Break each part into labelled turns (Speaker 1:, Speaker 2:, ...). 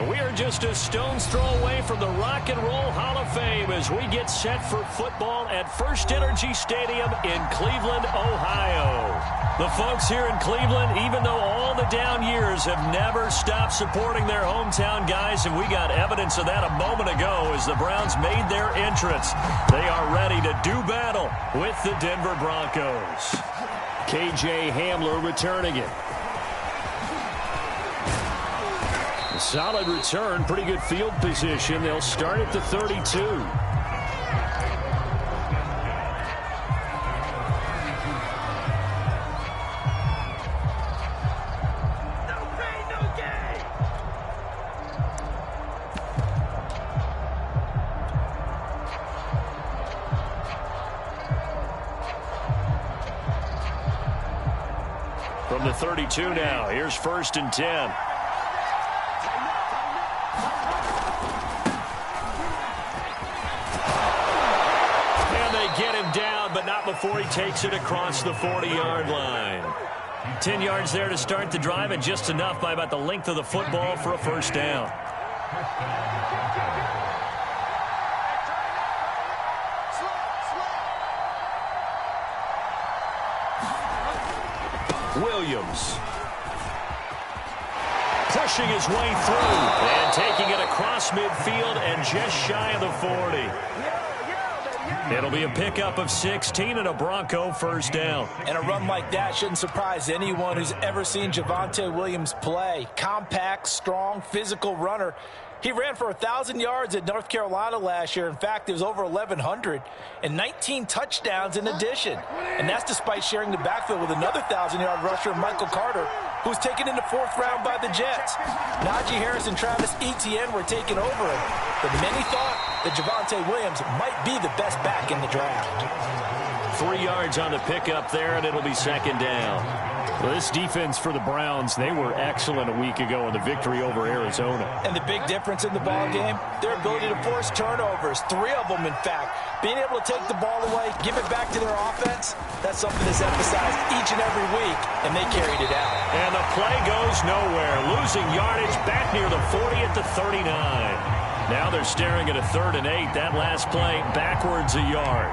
Speaker 1: We are just a stone's throw away from the Rock and Roll Hall of Fame as we get set for football at First Energy Stadium in Cleveland, Ohio. The folks here in Cleveland, even though all the down years, have never stopped supporting their hometown guys, and we got evidence of that a moment ago as the Browns made their entrance. They are ready to do battle with the Denver Broncos. KJ Hamler returning it. Solid return, pretty good field position. They'll start at the 32. From the 32 now, here's 1st and 10. Get him down, but not before he takes it across the 40-yard line. 10 yards there to start the drive, and just enough by about the length of the football for a first down. Williams pushing his way through and taking it across midfield and just shy of the 40. It'll be a pickup of 16 and a Bronco first down.
Speaker 2: And a run like that shouldn't surprise anyone who's ever seen Javonte Williams play. Compact, strong, physical runner. He ran for 1,000 yards at North Carolina last year. In fact, it was over 1,100 and 19 touchdowns in addition. And that's despite sharing the backfield with another 1,000-yard rusher, Michael Carter, who was taken in the 4th round by the Jets. Najee Harris and Travis Etienne were taken over him, but many thought that Javonte Williams might be the best back in the draft.
Speaker 1: 3 yards on the pickup there, and it'll be 2nd down.
Speaker 3: Well, this defense for the Browns, they were excellent a week ago in the victory over Arizona.
Speaker 2: And the big difference in the ball game, their ability to force turnovers, 3 of them in fact. Being able to take the ball away, give it back to their offense, that's something that's emphasized each and every week, and they carried it out.
Speaker 1: And the play goes nowhere, losing yardage back near the 40 at the 39. Now they're staring at a 3rd and 8. That last play backwards a yard.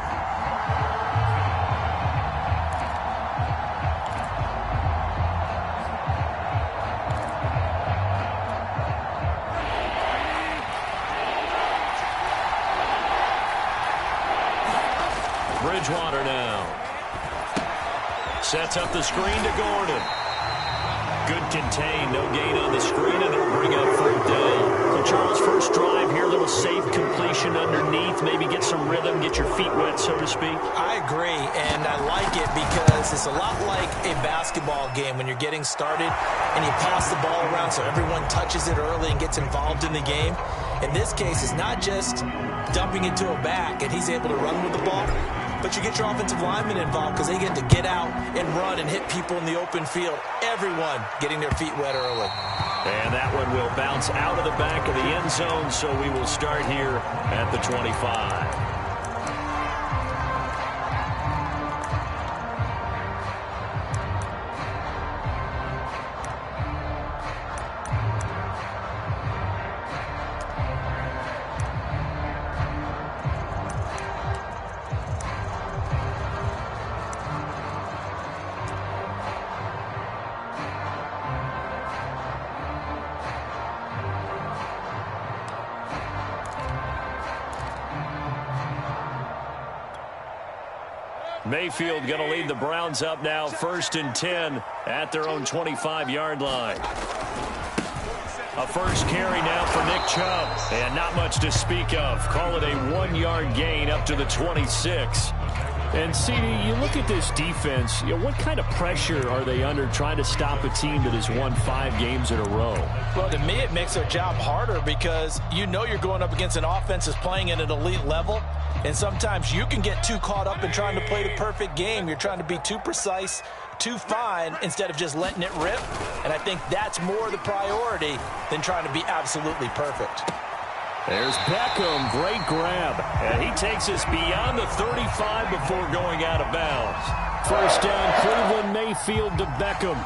Speaker 1: Bridgewater now. Sets up the screen to Gordon. Good contain, no gain on the screen, and it'll bring up 3rd down. So Charles, first drive here, little safe completion underneath, maybe get some rhythm, get your feet wet, so to speak.
Speaker 2: I agree, and I like it because it's a lot like a basketball game when you're getting started and you pass the ball around so everyone touches it early and gets involved in the game. In this case, it's not just dumping it to a back and he's able to run with the ball, but you get your offensive linemen involved because they get to get out and run and hit people in the open field. Everyone getting their feet wet early.
Speaker 1: And that one will bounce out of the back of the end zone, so we will start here at the 25. Mayfield going to lead the Browns up now, 1st and 10 at their own 25-yard line. A first carry now for Nick Chubb, and not much to speak of. Call it a 1-yard gain up to the 26.
Speaker 3: And, CD, you look at this defense, what kind of pressure are they under trying to stop a team that has won 5 games in a row?
Speaker 2: Well, to me, it makes their job harder because you know you're going up against an offense that's playing at an elite level. And sometimes you can get too caught up in trying to play the perfect game. You're trying to be too precise, too fine, instead of just letting it rip. And I think that's more the priority than trying to be absolutely perfect.
Speaker 1: There's Beckham, great grab. And he takes us beyond the 35 before going out of bounds.
Speaker 3: First down, Cleveland, Mayfield to Beckham.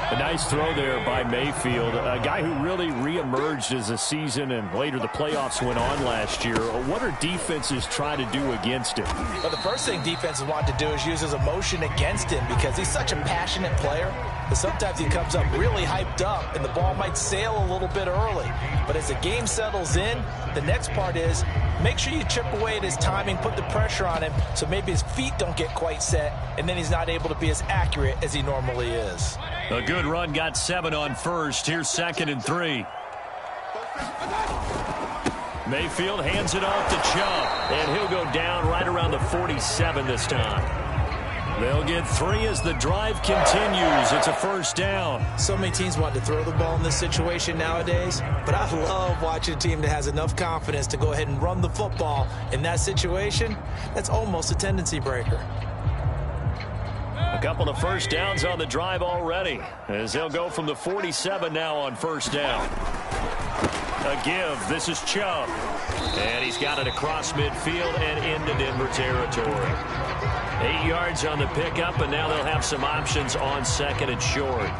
Speaker 3: A nice throw there by Mayfield, a guy who really reemerged as the season and later the playoffs went on last year. What are defenses trying to do against him?
Speaker 2: Well, the first thing defenses want to do is use his emotion against him because he's such a passionate player that sometimes he comes up really hyped up and the ball might sail a little bit early. But as the game settles in, the next part is make sure you chip away at his timing, put the pressure on him so maybe his feet don't get quite set and then he's not able to be as accurate as he normally is.
Speaker 3: A good run got 7 on first. Here's 2nd and 3. Mayfield hands it off to Chubb, and he'll go down right around the 47 this time. They'll get 3 as the drive continues. It's a first down.
Speaker 2: So many teams want to throw the ball in this situation nowadays, but I love watching a team that has enough confidence to go ahead and run the football. In that situation, that's almost a tendency breaker.
Speaker 3: A couple of first downs on the drive already, as they'll go from the 47 now on first down. A give. This is Chubb. And he's got it across midfield and into Denver territory. 8 yards on the pickup, and now they'll have some options on 2nd and short.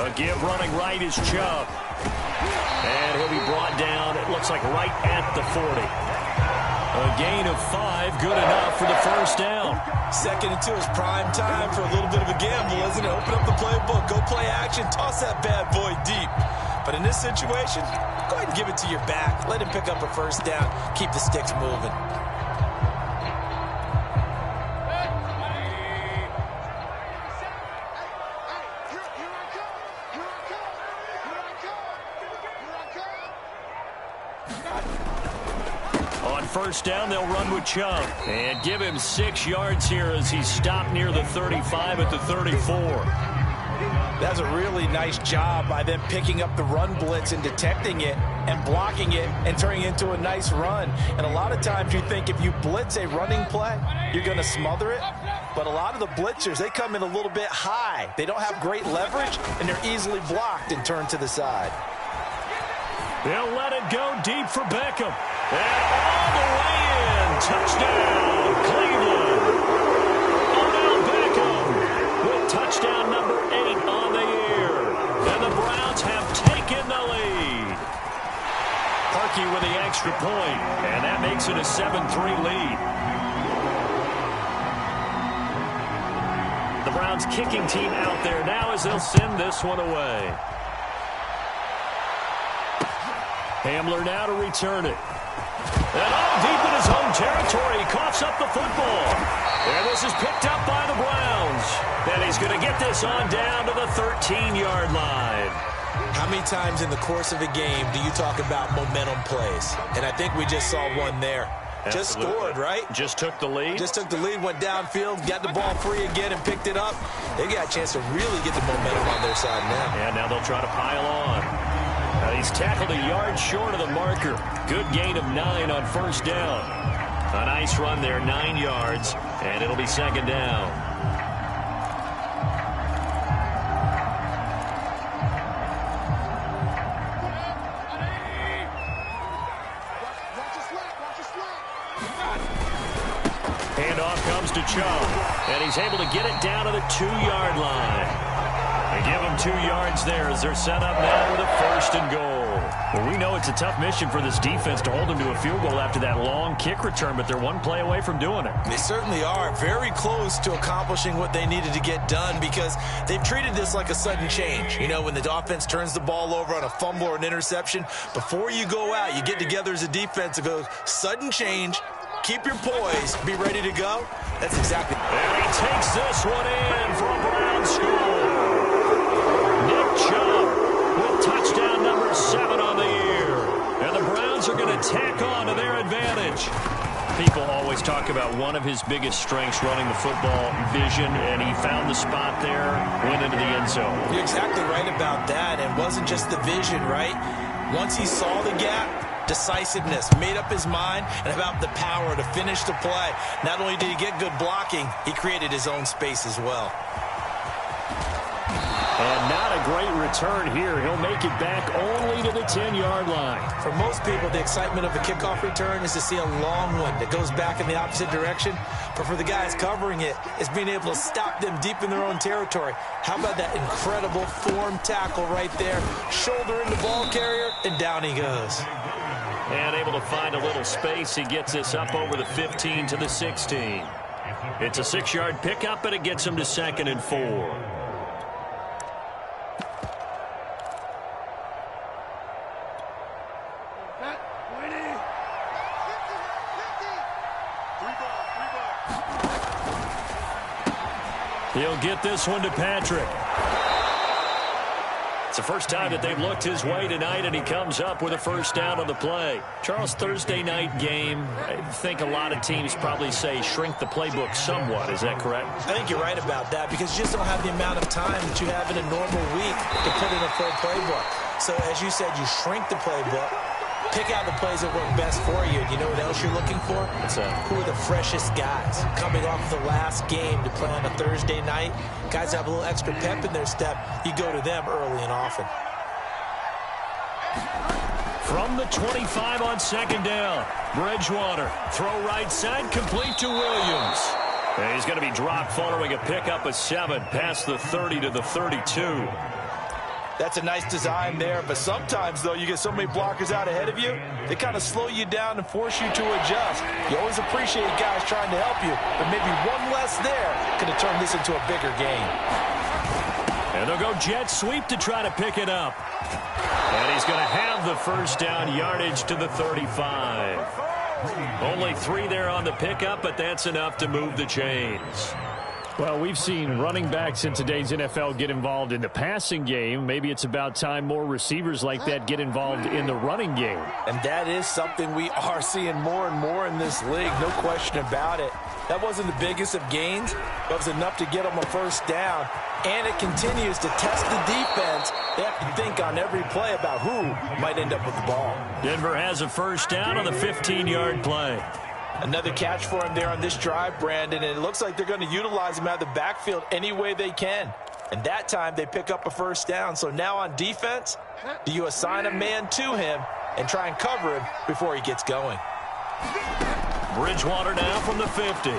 Speaker 3: A give running right is Chubb. And he'll be brought down, it looks like right at the 40. A gain of 5, good enough for the first down.
Speaker 2: 2nd and 2 is prime time for a little bit of a gamble, isn't it? Open up the playbook, go play action, toss that bad boy deep. But in this situation, go ahead and give it to your back. Let him pick up a first down, keep the sticks moving.
Speaker 3: First down, they'll run with Chubb and give him 6 yards here as he's stopped near the 35 at the 34.
Speaker 2: That's a really nice job by them picking up the run blitz and detecting it and blocking it and turning it into a nice run. And a lot of times you think if you blitz a running play, you're going to smother it. But a lot of the blitzers, they come in a little bit high. They don't have great leverage, and they're easily blocked and turned to the side.
Speaker 3: They'll let it go deep for Beckham. And all the way in. Touchdown, Cleveland. Odell Beckham with touchdown number 8 on the year. And the Browns have taken the lead. Harkey with the extra point, and that makes it a 7-3 lead. The Browns kicking team out there now as they'll send this one away. Hamler now to return it. And all deep in his home territory, he coughs up the football. And this is picked up by the Browns. And he's going to get this on down to the 13-yard line.
Speaker 2: How many times in the course of a game do you talk about momentum plays? And I think we just saw one there. Absolutely. Just scored, right?
Speaker 3: Just took the lead.
Speaker 2: Just took the lead, went downfield, got the ball free again and picked it up. They got a chance to really get the momentum on their side now.
Speaker 3: And now they'll try to pile on. He's tackled a yard short of the marker. Good gain of 9 on first down. A nice run there, 9 yards, and it'll be 2nd down. Handoff comes to Chubb, and he's able to get it down to the 2-yard line. They give him 2 yards there as they're set up now with a 1st and goal. Well, we know it's a tough mission for this defense to hold them to a field goal after that long kick return, but they're one play away from doing it.
Speaker 2: They certainly are very close to accomplishing what they needed to get done because they've treated this like a sudden change. You know, when the offense turns the ball over on a fumble or an interception, before you go out, you get together as a defense and go, sudden change, keep your poise, be ready to go. That's exactly.
Speaker 3: And he takes this one in for a Brown score. Chubb with touchdown number 7 on the year. And the Browns are going to tack on to their advantage. People always talk about one of his biggest strengths running the football, vision, and he found the spot there, went into the end zone.
Speaker 2: You're exactly right about that. And it wasn't just the vision, right? Once he saw the gap, decisiveness, made up his mind, and about the power to finish the play. Not only did he get good blocking, he created his own space as well.
Speaker 3: And now
Speaker 1: not a great return here. He'll make it back only to the 10-yard line.
Speaker 2: For most people, the excitement of a kickoff return is to see a long one that goes back in the opposite direction. But for the guys covering it, it's being able to stop them deep in their own territory. How about that incredible form tackle right there? Shoulder in the ball carrier, and down he goes.
Speaker 1: And able to find a little space. He gets this up over the 15 to the 16. It's a 6-yard pickup, and it gets him to 2nd and 4. He'll get this one to Patrick. It's the first time that they've looked his way tonight, and he comes up with a first down on the play. Charles, Thursday night game, I think a lot of teams probably say shrink the playbook somewhat. Is that correct?
Speaker 2: I think you're right about that because you just don't have the amount of time that you have in a normal week to put in a full playbook. So, as you said, you shrink the playbook, pick out the plays that work best for you. And you know what else you're looking for? Who are the freshest guys coming off the last game to play on a Thursday night? Guys have a little extra pep in their step. You go to them early and often.
Speaker 1: From the 25 on 2nd down, Bridgewater. Throw right side, complete to Williams. And he's going to be dropped following a pickup of 7 past the 30 to the 32.
Speaker 2: That's a nice design there, but sometimes, though, you get so many blockers out ahead of you, they kind of slow you down and force you to adjust. You always appreciate guys trying to help you, but maybe one less there could have turned this into a bigger game.
Speaker 1: And they'll go jet sweep to try to pick it up. And he's going to have the first down yardage to the 35. Only 3 there on the pickup, but that's enough to move the chains.
Speaker 4: Well, we've seen running backs in today's NFL get involved in the passing game. Maybe it's about time more receivers like that get involved in the running game.
Speaker 2: And that is something we are seeing more and more in this league, no question about it. That wasn't the biggest of gains, but it was enough to get them a first down. And it continues to test the defense. They have to think on every play about who might end up with the ball.
Speaker 1: Denver has a first down on the 15-yard play.
Speaker 2: Another catch for him there on this drive, Brandon, and it looks like they're going to utilize him out of the backfield any way they can. And that time they pick up a first down. So now on defense, do you assign a man to him and try and cover him before he gets going?
Speaker 1: Bridgewater now from the 50.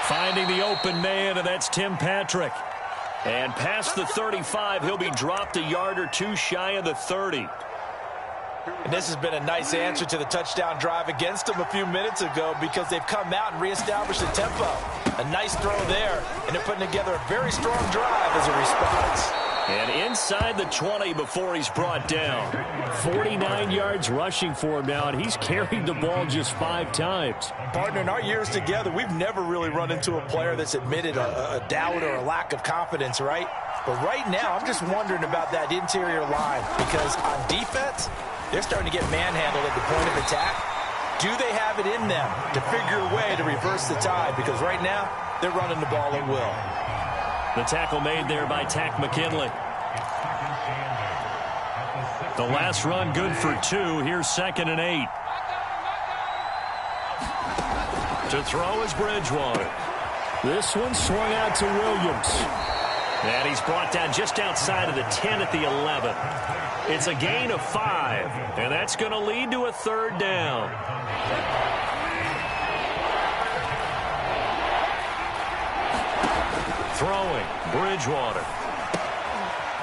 Speaker 1: Finding the open man, and that's Tim Patrick. And past the 35, he'll be dropped a yard or 2 shy of the 30.
Speaker 2: And this has been a nice answer to the touchdown drive against them a few minutes ago because they've come out and reestablished the tempo. A nice throw there, and they're putting together a very strong drive as a response.
Speaker 1: And inside the 20 before he's brought down. 49 yards rushing for him now, and he's carried the ball just 5 times.
Speaker 2: Partner, in our years together, we've never really run into a player that's admitted a doubt or a lack of confidence, right? But right now, I'm just wondering about that interior line because on defense, they're starting to get manhandled at the point of attack. Do they have it in them to figure a way to reverse the tide? Because right now, they're running the ball at will.
Speaker 1: The tackle made there by Tack McKinley. The last run good for 2. Here's 2nd and 8. To throw is Bridgewater.
Speaker 4: This one swung out to Williams.
Speaker 1: And he's brought down just outside of the 10 at the 11. It's a gain of 5, and that's going to lead to a 3rd down. Throwing, Bridgewater.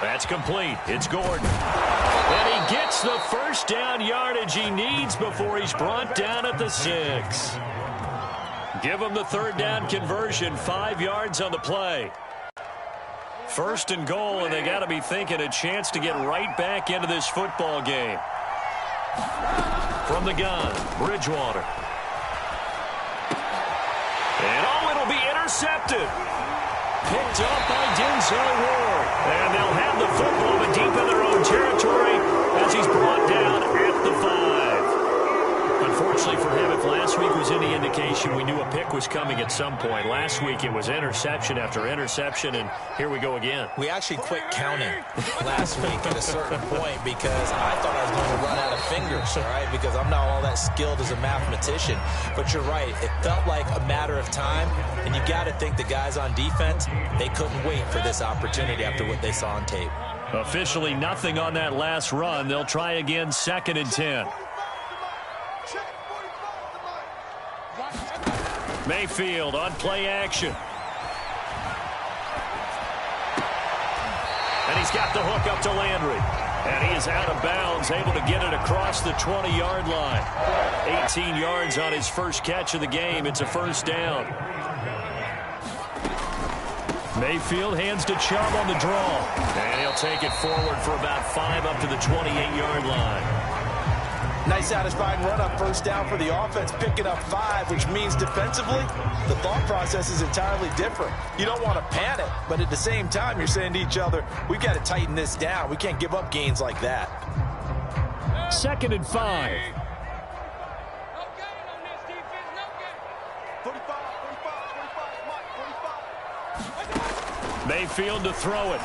Speaker 1: That's complete. It's Gordon. And he gets the first down yardage he needs before he's brought down at the 6. Give him the 3rd down conversion, 5 yards on the play. 1st and goal, and they got to be thinking a chance to get right back into this football game. From the gun, Bridgewater. And it'll be intercepted. Picked up by Denzel Ward. And they'll have the football but deep in their own territory as he's brought down at the 5. Unfortunately, Unfortunately for him, if last week was any indication, we knew a pick was coming at some point. Last week it was interception after interception, and here we go again.
Speaker 2: We actually quit counting last week at a certain point because I thought I was going to run out of fingers, all right, because I'm not all that skilled as a mathematician. But you're right. It felt like a matter of time, and you got to think the guys on defense, they couldn't wait for this opportunity after what they saw on tape.
Speaker 1: Officially nothing on that last run. They'll try again, 2nd and 10. Mayfield on play action. And he's got the hook up to Landry. And he is out of bounds, able to get it across the 20-yard line. 18 yards on his first catch of the game. It's a first down. Mayfield hands to Chubb on the draw. And he'll take it forward for about 5 up to the 28-yard line.
Speaker 2: Nice satisfying run up, first down for the offense, picking up 5, which means defensively, the thought process is entirely different. You don't want to panic, but at the same time, you're saying to each other, we've got to tighten this down. We can't give up gains like that.
Speaker 4: 2nd and 5.
Speaker 1: Mayfield to throw it.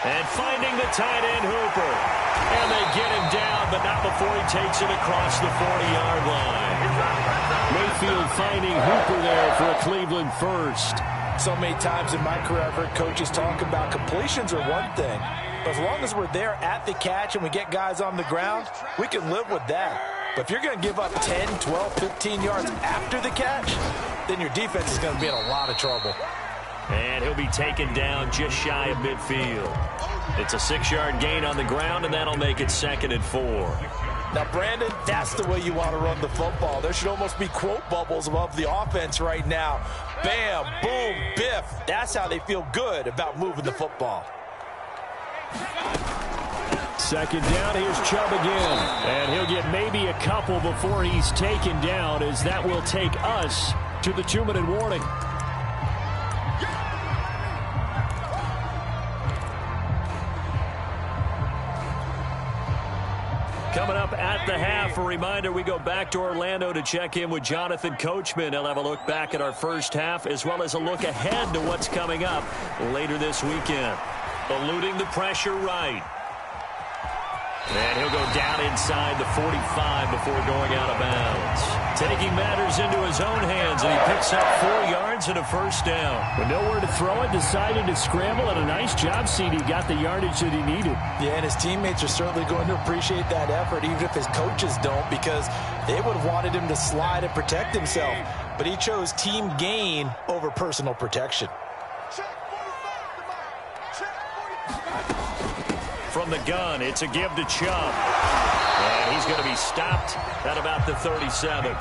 Speaker 1: And finding the tight end, Hooper. And they get him down, but not before he takes it across the 40-yard line.
Speaker 4: Mayfield finding Hooper there for a Cleveland first.
Speaker 2: So many times in my career, I've heard coaches talk about completions are one thing. But as long as we're there at the catch and we get guys on the ground, we can live with that. But if you're going to give up 10, 12, 15 yards after the catch, then your defense is going to be in a lot of trouble.
Speaker 1: And he'll be taken down just shy of midfield. It's a 6-yard gain on the ground, and that'll make it 2nd and 4.
Speaker 2: Now, Brandon, that's the way you want to run the football. There should almost be quote bubbles above the offense right now. Bam, boom, biff. That's how they feel good about moving the football.
Speaker 4: 2nd down, here's Chubb again. And he'll get maybe a couple before he's taken down, as that will take us to the 2-minute warning.
Speaker 1: Coming up at the half, a reminder, we go back to Orlando to check in with Jonathan Coachman. He'll have a look back at our first half as well as a look ahead to what's coming up later this weekend. Eluding the pressure right. And he'll go down inside the 45 before going out of bounds. Taking matters into his own hands, and he picks up 4 yards and a first down.
Speaker 4: With nowhere to throw it, decided to scramble, and a nice job, CD. Got the yardage that he needed.
Speaker 2: Yeah, and his teammates are certainly going to appreciate that effort, even if his coaches don't, because they would have wanted him to slide and protect himself. But he chose team gain over personal protection.
Speaker 1: From the gun, it's a give to Chubb. And he's going to be stopped at about the 37.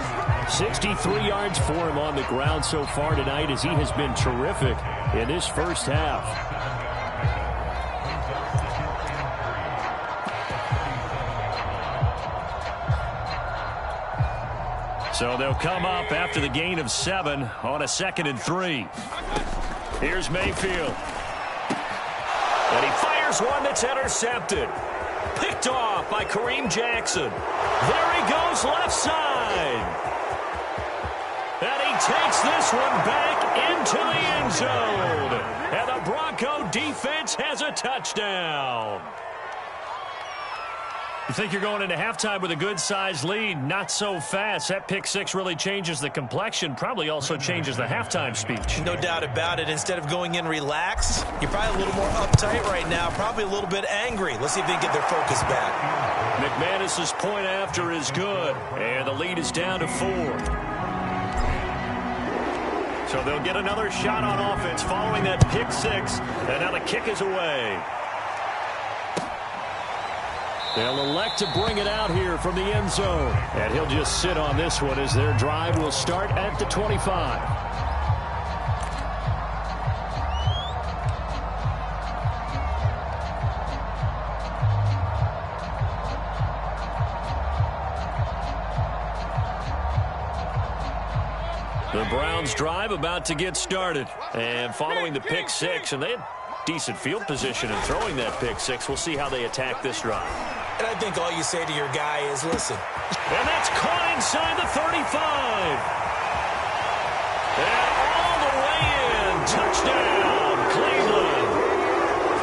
Speaker 4: 63 yards for him on the ground so far tonight, as he has been terrific in this first half.
Speaker 1: So they'll come up after the gain of 7 on a 2nd and 3. Here's Mayfield. And he fires one that's intercepted. Picked off by Kareem Jackson. There he goes left side. And he takes this one back into the end zone. And the Bronco defense has a touchdown. You think you're going into halftime with a good-sized lead. Not so fast. That pick 6 really changes the complexion. Probably also changes the halftime speech.
Speaker 2: No doubt about it. Instead of going in relaxed, you're probably a little more uptight right now. Probably a little bit angry. Let's see if they can get their focus back.
Speaker 1: McManus's point after is good. And the lead is down to 4. So they'll get another shot on offense following that pick 6. And now the kick is away.
Speaker 4: They'll elect to bring it out here from the end zone. And he'll just sit on this one as their drive will start at the 25.
Speaker 1: The Browns drive about to get started. And following the pick 6, and they had decent field position in throwing that pick 6. We'll see how they attack this drive.
Speaker 2: And I think all you say to your guy is, listen.
Speaker 1: And that's caught inside the 35. And all the way in. Touchdown, Cleveland.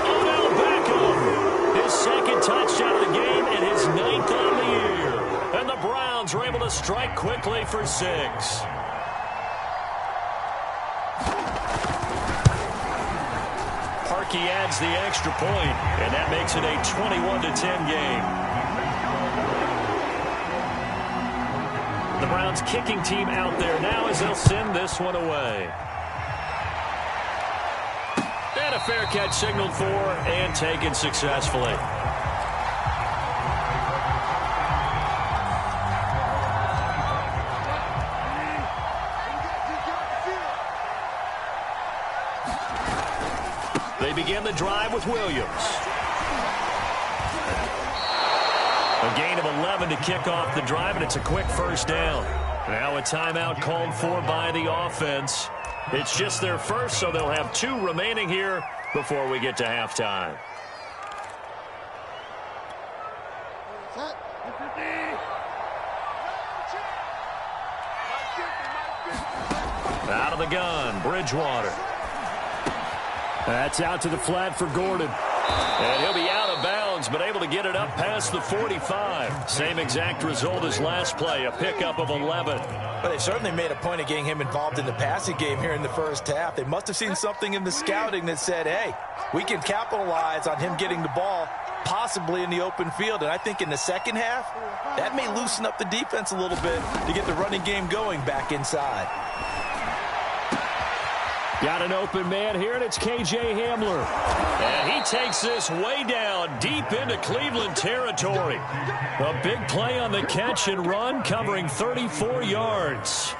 Speaker 1: Odell Beckham. His second touchdown of the game and his 9th on the year. And the Browns are able to strike quickly for 6. He adds the extra point, and that makes it a 21-10 game. The Browns kicking team out there now as they'll send this one away. And a fair catch signaled for and taken successfully. They begin the drive with Williams. A gain of 11 to kick off the drive, and it's a quick first down. Now a timeout called for by the offense. It's just their first, so they'll have 2 remaining here before we get to halftime. Out of the gun, Bridgewater.
Speaker 4: That's out to the flat for Gordon.
Speaker 1: And he'll be out of bounds, but able to get it up past the 45. Same exact result as last play, a pickup of 11.
Speaker 2: But they certainly made a point of getting him involved in the passing game here in the first half. They must have seen something in the scouting that said, hey, we can capitalize on him getting the ball possibly in the open field. And I think in the second half, that may loosen up the defense a little bit to get the running game going back inside.
Speaker 4: Got an open man here, and it's K.J. Hamler.
Speaker 1: And he takes this way down, deep into Cleveland territory. A big play on the catch and run, covering 34 yards.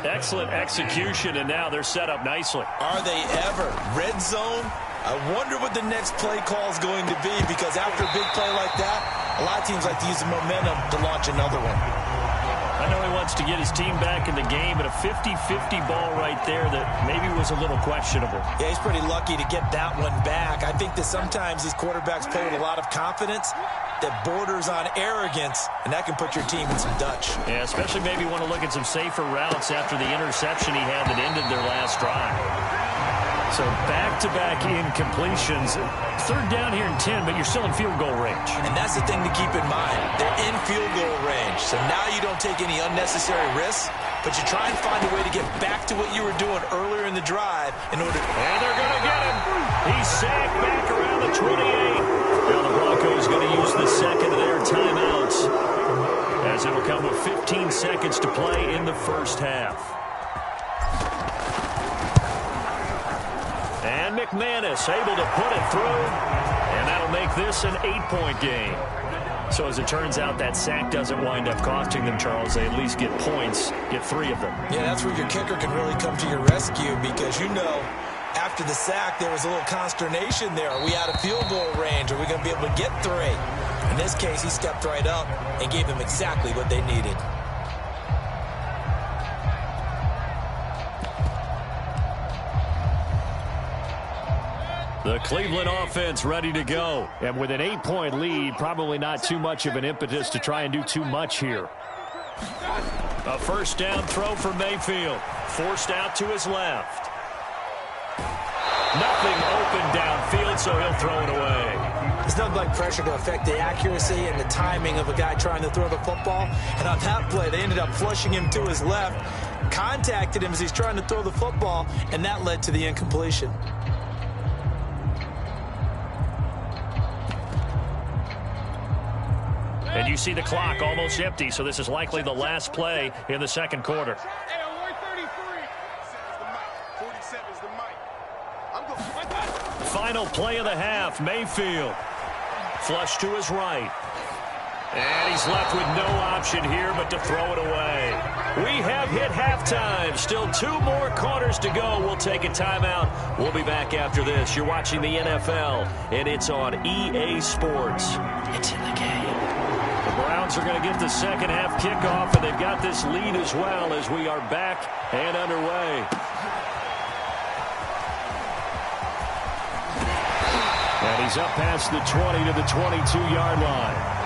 Speaker 1: Excellent execution, and now they're set up nicely.
Speaker 2: Are they ever? Red zone? I wonder what the next play call is going to be, because after a big play like that, a lot of teams like to use the momentum to launch another one.
Speaker 1: I know he wants to get his team back in the game, but a 50-50 ball right there that maybe was a little questionable.
Speaker 2: Yeah, he's pretty lucky to get that one back. I think that sometimes these quarterbacks play with a lot of confidence that borders on arrogance, and that can put your team in some Dutch.
Speaker 1: Yeah, especially maybe want to look at some safer routes after the interception he had that ended their last drive. So back-to-back incompletions. 3rd down here and 10, but you're still in field goal range.
Speaker 2: And that's the thing to keep in mind. They're in field goal range. So now you don't take any unnecessary risks, but you try and find a way to get back to what you were doing earlier in the drive in order to...
Speaker 1: And they're going to get him. He's sacked back around the 28. Now the Broncos going to use the second of their timeouts, as it'll come with 15 seconds to play in the first half. And McManus able to put it through, and that'll make this an 8-point game. So as it turns out, that sack doesn't wind up costing them, Charles. They at least get points, get 3 of them.
Speaker 2: Yeah, that's where your kicker can really come to your rescue, because you know after the sack there was a little consternation there. Are we out of field goal range? Are we going to be able to get 3? In this case, he stepped right up and gave them exactly what they needed.
Speaker 1: The Cleveland offense ready to go.
Speaker 4: And with an 8-point lead, probably not too much of an impetus to try and do too much here.
Speaker 1: A first down throw for Mayfield. Forced out to his left. Nothing open downfield, so he'll throw it away.
Speaker 2: There's nothing like pressure to affect the accuracy and the timing of a guy trying to throw the football. And on that play, they ended up flushing him to his left, contacted him as he's trying to throw the football, and that led to the incompletion.
Speaker 1: And you see the clock almost empty, so this is likely the last play in the second quarter. Final play of the half, Mayfield. Flush to his right. And he's left with no option here but to throw it away. We have hit halftime. Still 2 more quarters to go. We'll take a timeout. We'll be back after this. You're watching the NFL, and it's on EA Sports. It's in the game. The Browns are going to get the second half kickoff, and they've got this lead as well as we are back and underway.
Speaker 4: And he's up past the 20 to the 22-yard line.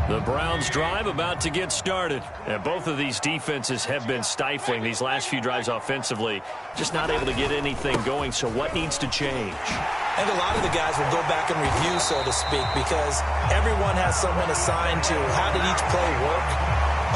Speaker 4: The Browns drive about to get started. And both of these defenses have been stifling these last few drives offensively. Just not able to get anything going. So what needs to change?
Speaker 2: And a lot of the guys will go back and review, so to speak, because everyone has someone assigned to how did each play work.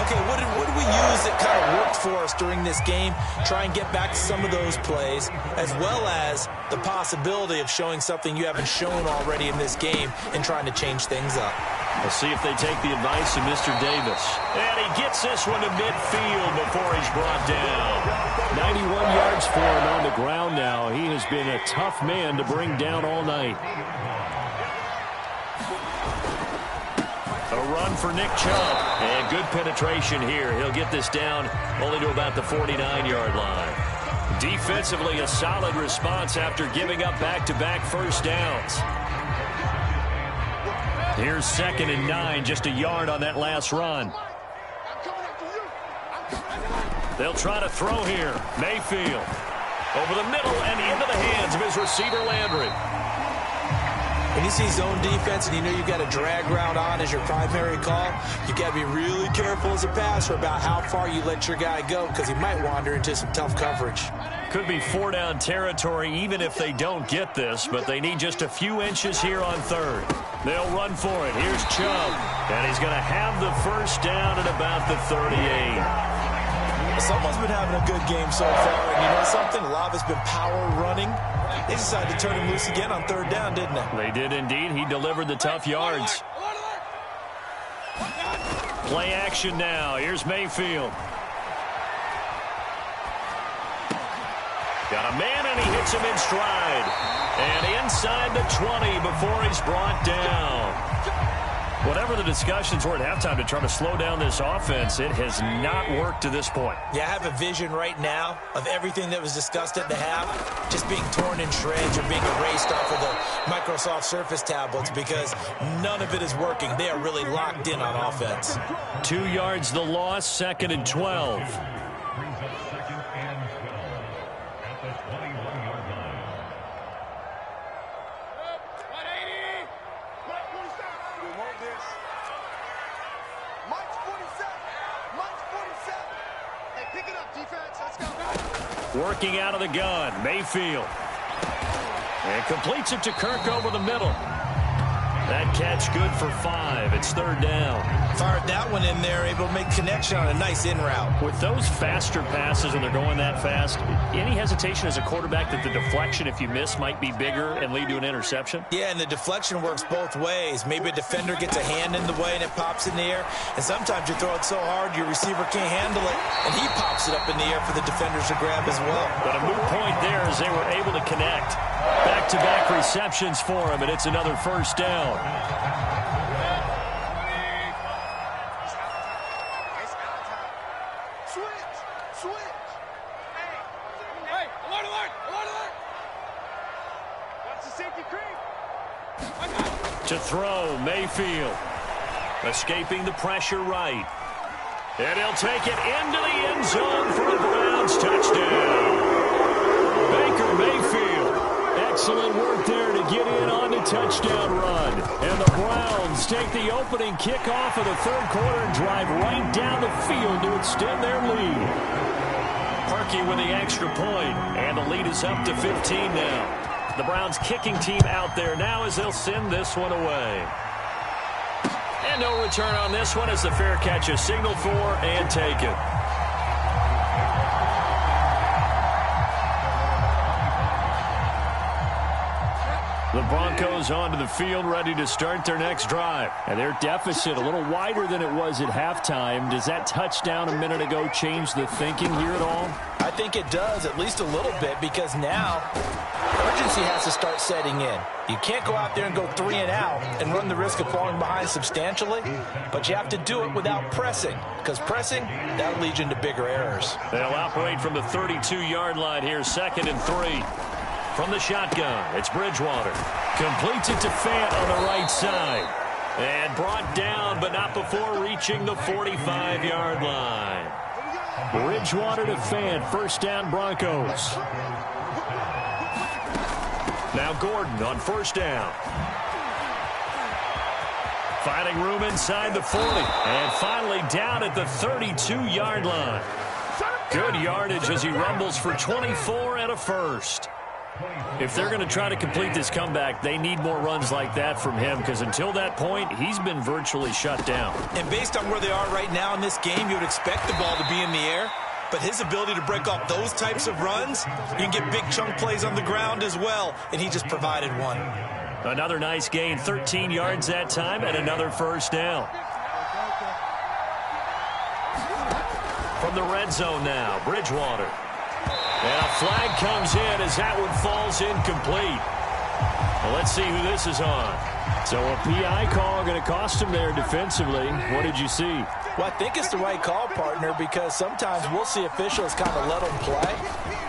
Speaker 2: Okay, what did we use that kind of worked for us during this game? Try and get back to some of those plays, as well as the possibility of showing something you haven't shown already in this game and trying to change things up.
Speaker 4: We'll see if they take the advice of Mr. Davis.
Speaker 1: And he gets this one to midfield before he's brought down.
Speaker 4: 91 yards for him on the ground now. He has been a tough man to bring down all night.
Speaker 1: A run for Nick Chubb. And good penetration here. He'll get this down only to about the 49-yard line. Defensively, a solid response after giving up back-to-back first downs.
Speaker 4: Here's 2nd and 9, just a yard on that last run.
Speaker 1: They'll try to throw here. Mayfield over the middle and into the hands of his receiver Landry.
Speaker 2: When you see zone defense and you know you've got a drag route on as your primary call, you've got to be really careful as a passer about how far you let your guy go, because he might wander into some tough coverage.
Speaker 1: Could be 4-down territory even if they don't get this, but they need just a few inches here on 3rd. They'll run for it. Here's Chubb, and he's going to have the first down at about the 38.
Speaker 2: Someone's been having a good game so far, and you know something? A lot of it's been power running. They decided to turn him loose again on 3rd down, didn't they?
Speaker 1: They did indeed. He delivered the tough yards. Play action now. Here's Mayfield. Got a man, and he hits him in stride. And inside the 20 before he's brought down. Whatever the discussions were at halftime to try to slow down this offense, it has not worked to this point.
Speaker 2: Yeah, I have a vision right now of everything that was discussed at the half just being torn in shreds or being erased off of the Microsoft Surface tablets, because none of it is working. They are really locked in on offense.
Speaker 1: 2 yards the loss, 2nd and 12. Working out of the gun, Mayfield. And completes it to Kirk over the middle. That catch good for 5. It's 3rd down.
Speaker 2: Fired that one in there, able to make connection on a nice in route.
Speaker 1: With those faster passes when they're going that fast, any hesitation as a quarterback that the deflection, if you miss, might be bigger and lead to an interception?
Speaker 2: Yeah, and the deflection works both ways. Maybe a defender gets a hand in the way and it pops in the air. And sometimes you throw it so hard your receiver can't handle it, and he pops it up in the air for the defenders to grab as well.
Speaker 1: But a moot point there as they were able to connect. Back-to-back receptions for him, and it's another first down. To throw, Mayfield. Escaping the pressure right. And he'll take it into the end zone for a Browns touchdown. Baker Mayfield. Excellent work there to get in on the touchdown run. And the Browns take the opening kickoff of the 3rd quarter and drive right down the field to extend their lead. Perky with the extra point, and the lead is up to 15 now. The Browns kicking team out there now as they'll send this one away. And no return on this one as the fair catch is signaled for and taken. The Broncos onto the field, ready to start their next drive. And their deficit a little wider than it was at halftime. Does that touchdown a minute ago change the thinking here at all?
Speaker 2: I think it does, at least a little bit, because now urgency has to start setting in. You can't go out there and go 3 and out and run the risk of falling behind substantially, but you have to do it without pressing, because pressing, that leads you into bigger errors.
Speaker 1: They'll operate from the 32-yard line here, 2nd and 3. From the shotgun, it's Bridgewater. Completes it to Fant on the right side. And brought down, but not before reaching the 45-yard line. Bridgewater to Fant, first down Broncos. Now Gordon on first down. Finding room inside the 40. And finally down at the 32-yard line. Good yardage as he rumbles for 24 and a first. If they're going to try to complete this comeback, they need more runs like that from him, because until that point, he's been virtually shut down.
Speaker 2: And based on where they are right now in this game, you would expect the ball to be in the air. But his ability to break off those types of runs, you can get big chunk plays on the ground as well, and he just provided one.
Speaker 1: Another nice gain, 13 yards that time, and another first down. From the red zone now, Bridgewater. And a flag comes in as that one falls incomplete. Well, let's see who this is on.
Speaker 3: So a PI call going to cost him there defensively. What did you see?
Speaker 2: Well, I think it's the right call, partner, because sometimes we'll see officials kind of let them play.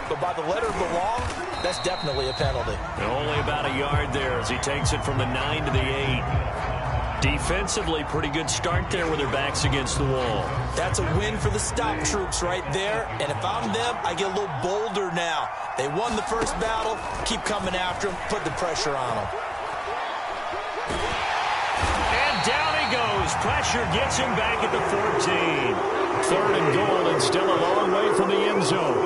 Speaker 2: But by the letter of the law, that's definitely a penalty.
Speaker 1: And only about a yard there as he takes it from the 9 to the 8. Defensively, pretty good start there with their backs against the wall.
Speaker 2: That's a win for the stop troops right there. And if I'm them, I get a little bolder now. They won the first battle. Keep coming after them. Put the pressure on them.
Speaker 1: And down he goes. Pressure gets him back at the 14.
Speaker 3: 3rd and goal, and still a long way from the end zone.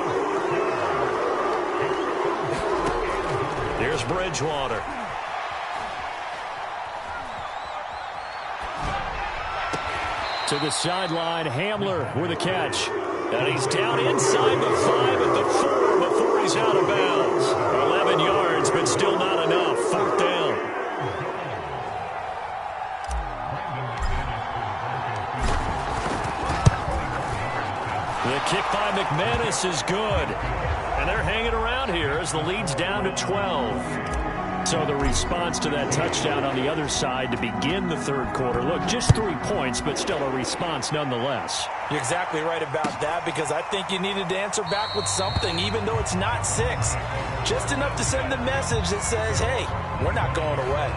Speaker 1: Here's Bridgewater.
Speaker 3: To the sideline, Hamler with a catch.
Speaker 1: And he's down inside the 5 at the 4 before he's out of bounds. 11 yards, but still not enough. 4th down. The kick by McManus is good. And they're hanging around here as the lead's down to 12.
Speaker 3: So the response to that touchdown on the other side to begin the 3rd quarter. Look, just 3 points, but still a response nonetheless.
Speaker 2: You're exactly right about that, because I think you needed to answer back with something, even though it's not 6. Just enough to send the message that says, hey, we're not going away.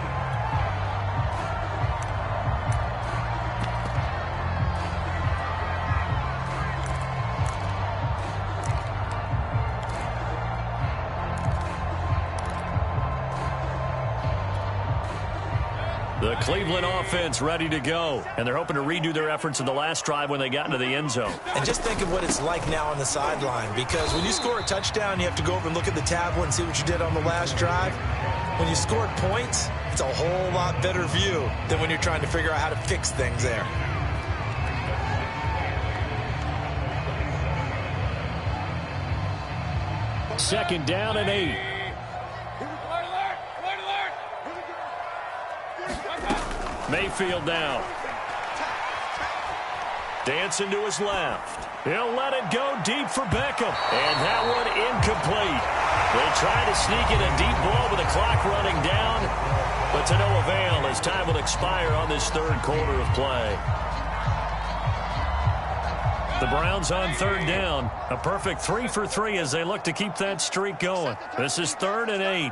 Speaker 1: The Cleveland offense ready to go. And they're hoping to redo their efforts in the last drive when they got into the end zone.
Speaker 2: And just think of what it's like now on the sideline, because when you score a touchdown, you have to go over and look at the tablet and see what you did on the last drive. When you scored points, it's a whole lot better view than when you're trying to figure out how to fix things there.
Speaker 3: Second down and 8.
Speaker 1: Mayfield now. Dancing to his left. He'll let it go deep for Beckham. And that one incomplete. They try to sneak in a deep ball with the clock running down, but to no avail as time will expire on this 3rd quarter of play. The Browns on 3rd down. A perfect 3 for 3 as they look to keep that streak going. This is 3rd and 8.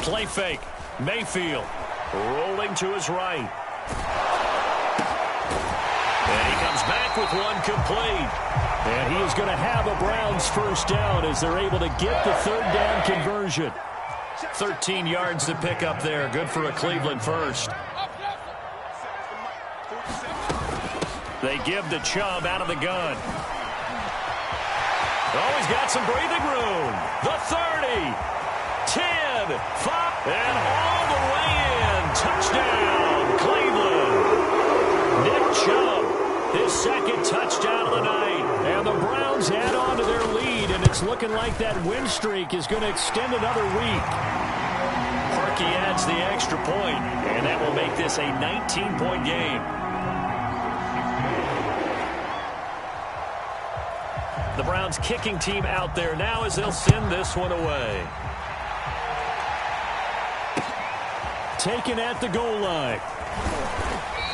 Speaker 1: Play fake. Mayfield rolling to his right. And he comes back with one complete.
Speaker 3: And he is going to have a Browns first down as they're able to get the 3rd down conversion.
Speaker 1: 13 yards to pick up there. Good for a Cleveland first. They give to Chubb out of the gun. Oh, he's got some breathing room. The 30. 10, 5, and all the way in. Touchdown, Cleveland. Nick Chubb, his 2nd touchdown of the night.
Speaker 3: And the Browns add on to their lead, and it's looking like that win streak is going to extend another week.
Speaker 1: Parkey adds the extra point, and that will make this a 19-point game. The Browns kicking team out there now as they'll send this one away.
Speaker 3: Taken at the goal line.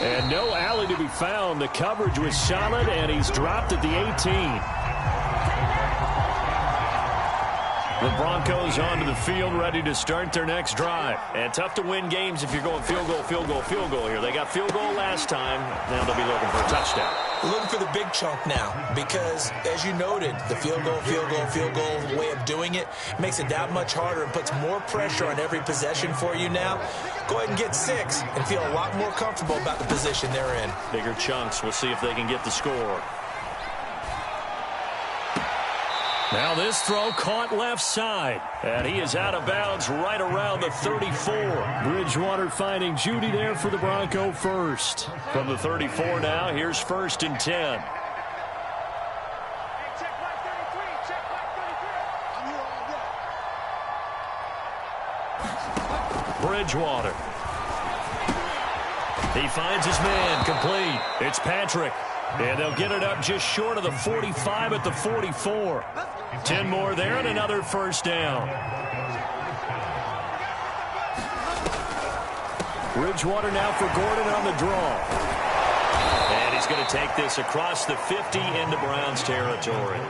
Speaker 1: And no alley to be found. The coverage was solid, and he's dropped at the 18. The Broncos onto the field, ready to start their next drive. And tough to win games if you're going field goal, field goal, field goal here. They got field goal last time. Now they'll be looking for a touchdown.
Speaker 2: Looking for the big chunk now because, as you noted, the field goal way of doing it makes it that much harder and puts more pressure on every possession for you now. Go ahead and get 6 and feel a lot more comfortable about the position they're in.
Speaker 1: Bigger chunks. We'll see if they can get the score. Now this throw caught left side, and he is out of bounds right around the 34. Bridgewater finding Judy there for the Bronco first. From the 34 now, here's 1st and 10. Bridgewater. He finds his man, complete. It's Patrick. And they'll get it up just short of the 45 at the 44. 10 more there and another first down. Bridgewater now for Gordon on the draw. And he's going to take this across the 50 into Browns territory.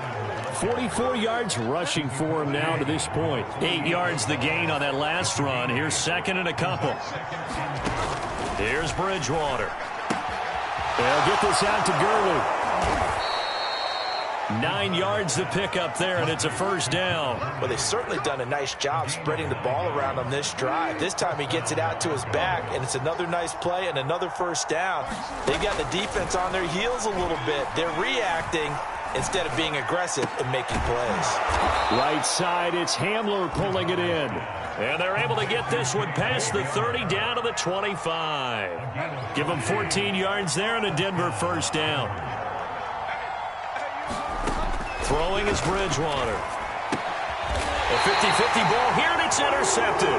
Speaker 1: 44 yards rushing for him now to this point. 8 yards the gain on that last run. Here's 2nd and a couple. Here's Bridgewater. They'll get this out to Gurley. 9 yards to pick up there, and it's a first down.
Speaker 2: Well, they've certainly done a nice job spreading the ball around on this drive. This time he gets it out to his back, and it's another nice play and another first down. They've got the defense on their heels a little bit. They're reacting instead of being aggressive and making plays.
Speaker 1: Right side, it's Hamler pulling it in. And they're able to get this one past the 30 down to the 25. Give them 14 yards there and a Denver first down. Throwing is Bridgewater. A 50-50 ball here, and it's intercepted.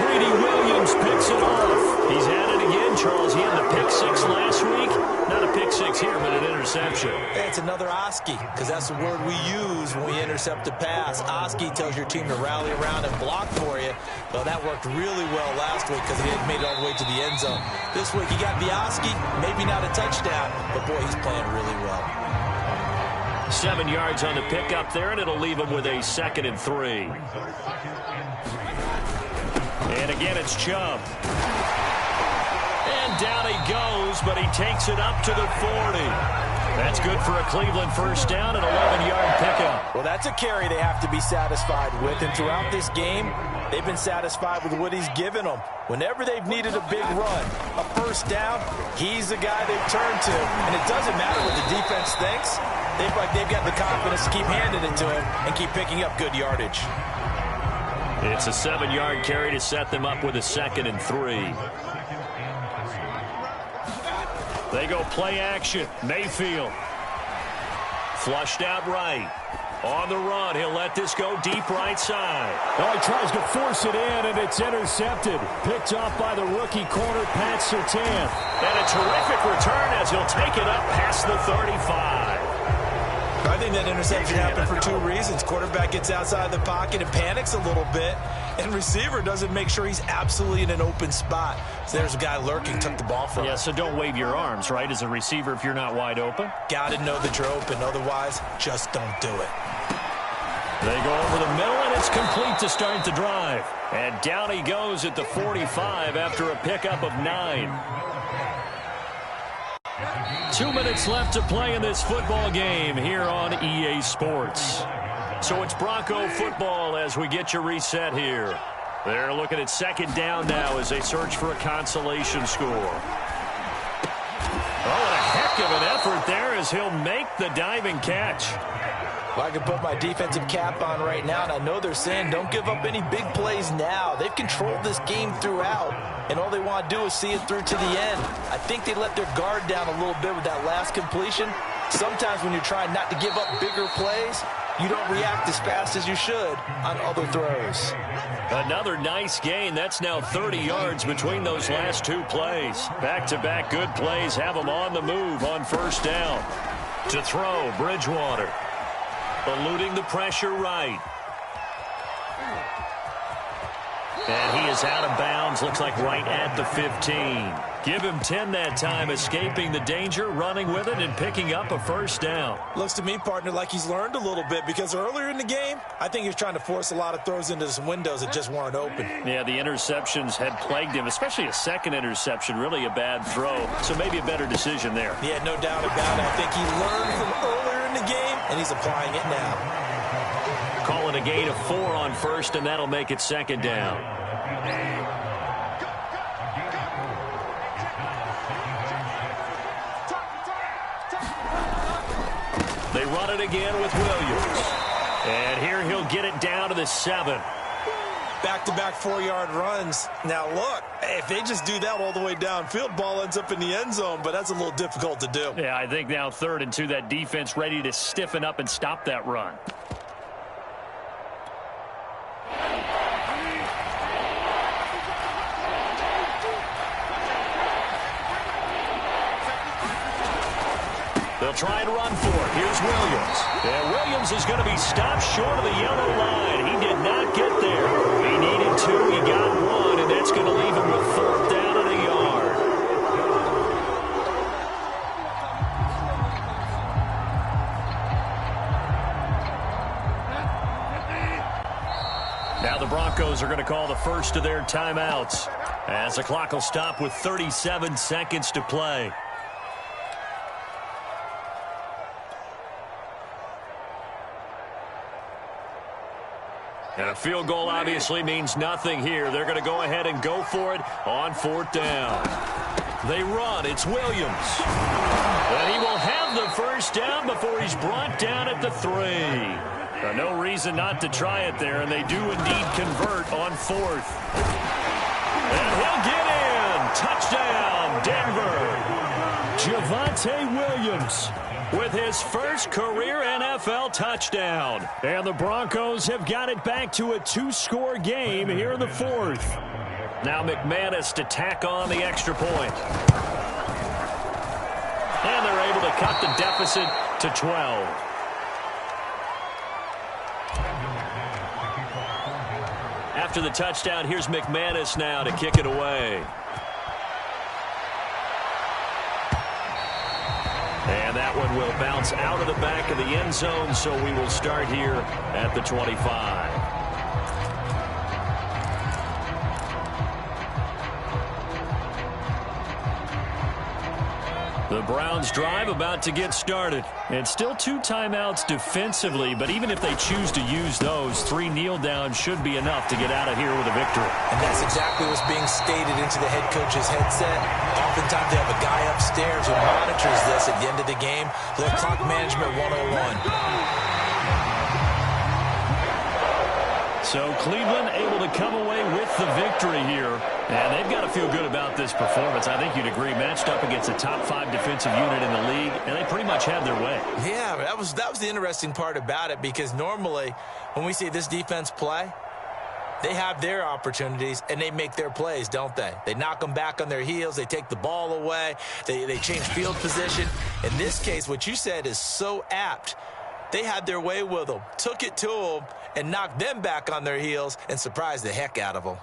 Speaker 1: Greedy Williams picks it off. He's at it again, Charles. He had the pick 6 last week. Not a pick 6 here, but an interception.
Speaker 2: Hey, it's another Oski, because that's the word we use when we intercept a pass. Oski tells your team to rally around and block for you. Well, that worked really well last week because he had made it all the way to the end zone. This week he got the Oski, maybe not a touchdown, but boy, he's playing really well.
Speaker 1: 7 yards on the pickup there, and it'll leave him with a 2nd and 3. And again, it's Chubb. And down he goes, but he takes it up to the 40. That's good for a Cleveland first down, an 11-yard pickup.
Speaker 2: Well, that's a carry they have to be satisfied with, and throughout this game, they've been satisfied with what he's given them. Whenever they've needed a big run, a first down, he's the guy they've turned to. And it doesn't matter what the defense thinks. They've got the confidence to keep handing it to him and keep picking up good yardage.
Speaker 1: It's a 7-yard carry to set them up with a 2nd and 3. They go play action. Mayfield. Flushed out right. On the run, he'll let this go deep right side. Oh, he tries to force it in, and it's intercepted. Picked off by the rookie corner, Pat Surtain. And a terrific return as he'll take it up past the 35.
Speaker 2: I think that interception happened for 2 reasons. Quarterback gets outside the pocket and panics a little bit, and receiver doesn't make sure he's absolutely in an open spot. So there's a guy lurking, took the ball from him.
Speaker 1: Yeah, so don't wave your arms, right, as a receiver if you're not wide open.
Speaker 2: Got to know that you're open. Otherwise, just don't do it.
Speaker 1: They go over the middle, and it's complete to start the drive. And down he goes at the 45 after a pickup of 9. 2 minutes left to play in this football game here on EA Sports. So it's Bronco football as we get your reset here. They're looking at 2nd down now as they search for a consolation score. Oh, and a heck of an effort there as he'll make the diving catch.
Speaker 2: Well, I can put my defensive cap on right now, and I know they're saying don't give up any big plays now. They've controlled this game throughout, and all they want to do is see it through to the end. I think they let their guard down a little bit with that last completion. Sometimes when you're trying not to give up bigger plays, you don't react as fast as you should on other throws.
Speaker 1: Another nice gain. That's now 30 yards between those last 2 plays. Back-to-back good plays have them on the move on first down. To throw, Bridgewater. Eluding the pressure right. And he is out of bounds, looks like right at the 15.
Speaker 4: Give him 10 that time, escaping the danger, running with it, and picking up a first down.
Speaker 2: Looks to me, partner, like he's learned a little bit, because earlier in the game, I think he was trying to force a lot of throws into some windows that just weren't open.
Speaker 4: Yeah, the interceptions had plagued him, especially a second interception, really a bad throw. So maybe a better decision there.
Speaker 2: Yeah, no doubt about it. I think he learned from earlier in the game, and he's applying it now.
Speaker 4: Calling a gain of 4 on first, and that'll make it second down. They run it again with Williams. And here he'll get it down to the 7.
Speaker 2: Back-to-back 4-yard runs. Now, look, if they just do that all the way downfield, ball ends up in the end zone, but that's a little difficult to do.
Speaker 4: Yeah, I think now 3rd and 2, that defense ready to stiffen up and stop that run. They'll try and run for it. Here's Williams. And Williams is going to be stopped short of the yellow line. He did not get there. He needed 2. He got 1, and that's going to leave him with 4th down and a yard. Now the Broncos are going to call the first of their timeouts, as the clock will stop with 37 seconds to play. And a field goal obviously means nothing here. They're going to go ahead and go for it on 4th down. They run. It's Williams. And he will have the first down before he's brought down at the 3. No reason not to try it there, and they do indeed convert on 4th. And he'll get in. Touchdown, Denver. Javonte Williams with his first career NFL touchdown. And the Broncos have got it back to a 2-score game here in the 4th. Now McManus to tack on the extra point. And they're able to cut the deficit to 12. After the touchdown, here's McManus now to kick it away. And that one will bounce out of the back of the end zone, so we will start here at the 25. The Browns drive about to get started. And still 2 timeouts defensively, but even if they choose to use those, 3 kneel downs should be enough to get out of here with a victory.
Speaker 2: And that's exactly what's being stated into the head coach's headset. Oftentimes they have a guy upstairs who monitors this at the end of the game. The clock management 101.
Speaker 4: So Cleveland able to come away with the victory here. And they've got to feel good about this performance. I think you'd agree, matched up against a top 5 defensive unit in the league, and they pretty much had their way.
Speaker 2: Yeah, that was the interesting part about it, because normally when we see this defense play, they have their opportunities and they make their plays, don't they? They knock them back on their heels. They take the ball away. They change field position. In this case, what you said is so apt. They had their way with them, took it to them, and knocked them back on their heels and surprised the heck out of them.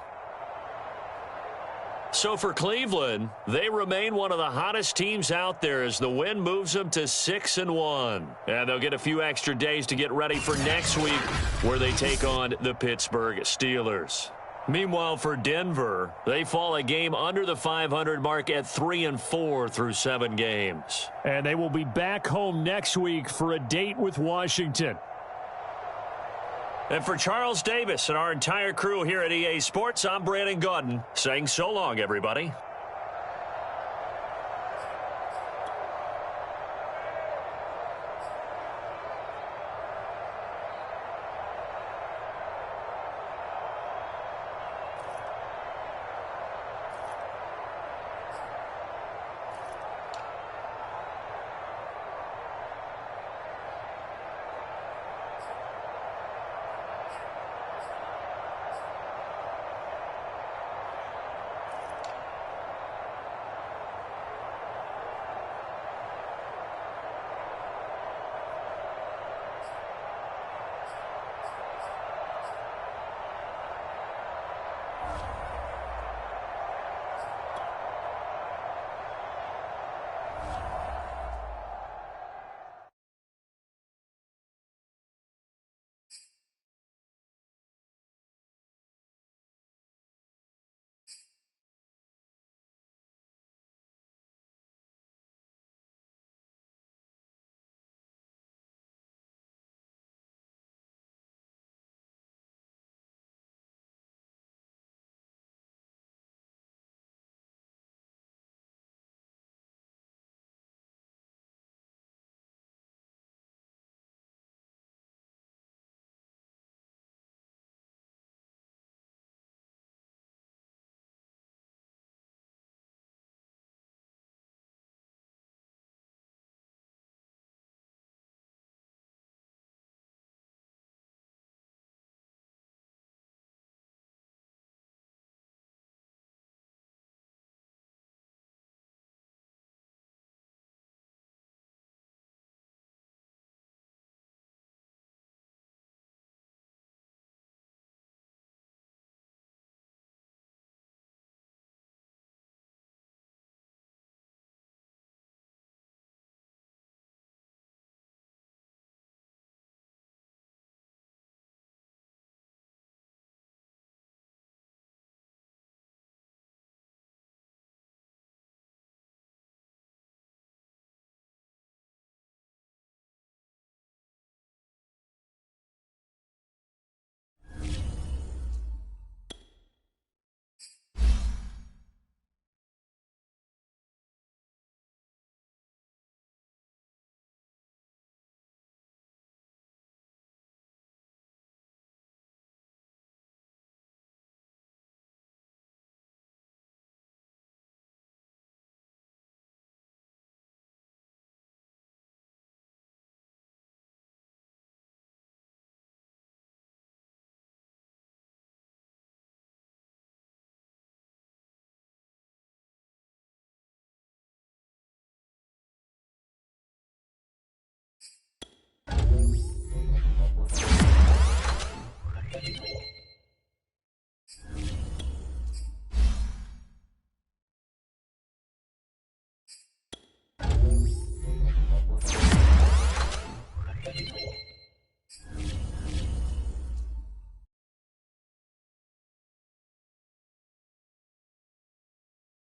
Speaker 4: So for Cleveland, they remain one of the hottest teams out there as the win moves them to 6-1. And they'll get a few extra days to get ready for next week, where they take on the Pittsburgh Steelers. Meanwhile, for Denver, they fall a game under the 500 mark at 3-4 through 7 games.
Speaker 1: And they will be back home next week for a date with Washington.
Speaker 4: And for Charles Davis and our entire crew here at EA Sports, I'm Brandon Gaudin saying so long, everybody.